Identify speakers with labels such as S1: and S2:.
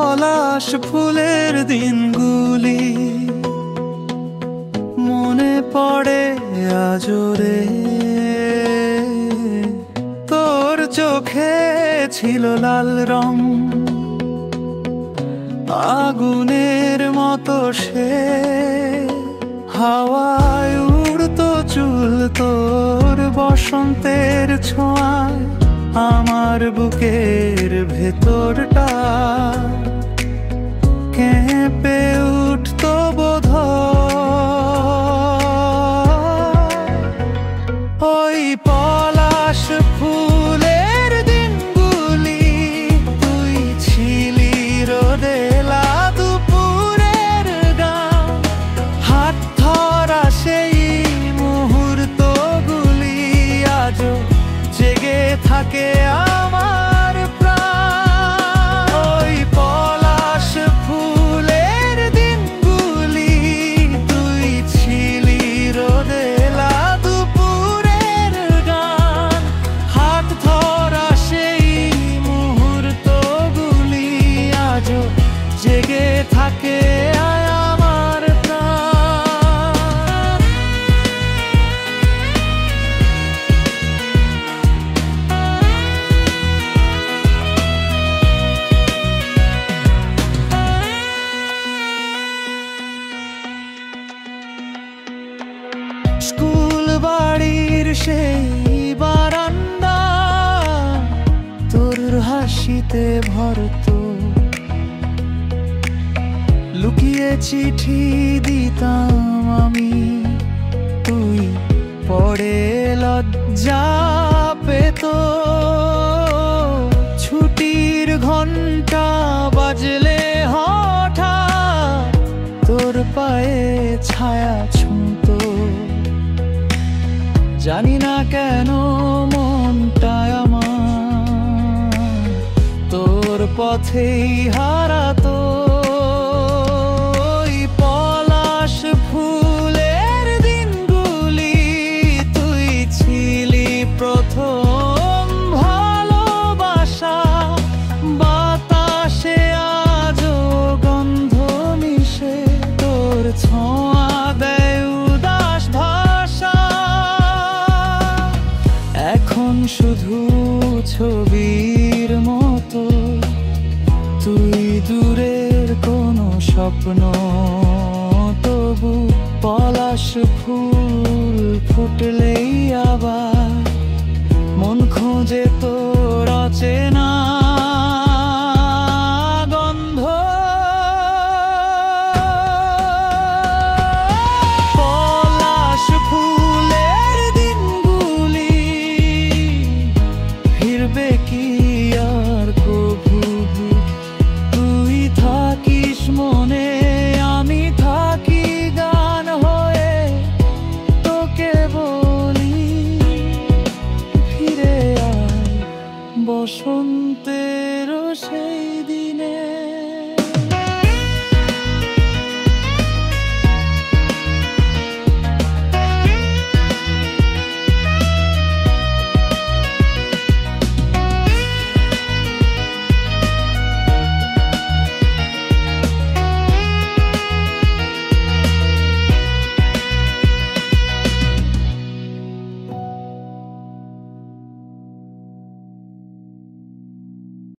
S1: পলাশ ফুলের দিনগুলি মনে পড়ে আজরে। তোর চোখে ছিল লাল রং, আগুনের মতো সে। হাওয়ায় উড়তো চুল তোর বসন্তের ছোঁয়ায়। আমার বুকের ভেতরটা কেঁপে উঠতো বোধহয়। ওই পলাশ ফুলের দিনগুলি তুই ছিলি রোদেলা দুপুরের গান। হাত ধরা সেই মুহূর্তগুলি আজও জেগে থাকে আমার প্রাণ। ওই পলাশ ফুলের দিনগুলি তুই ছিলি রোদেলা দুপুরের গান। হাত ধরা সেই মুহূর্তগুলি আজও জেগে থাকে আমার প্রাণ। স্কুল বাড়ির সেই বারান্দা তোর হাসিতে ভরতো। লুকিয়ে চিঠি দিতাম আমি, তুই পড়ে লজ্জা পেত। ছুটির ঘন্টা বাজলে হঠাৎ তোর পায়ে ছায়া ছুঁতো। জানি না কেন মনটায় আমার তোর পথেই হারাতো। ওই পলাশ ফুলের দিনগুলি তুই ছিলি প্রথম ভালোবাসা। বাতাসে আজও গন্ধ মিশে তোর ছোঁয়া দেয় উদাস ভাষা। এখন শুধু ছবির মতো তুই দূরের কোনো স্বপ্ন। তবু পলাশ ফুল ফুটলেই আবার মন খোঁজে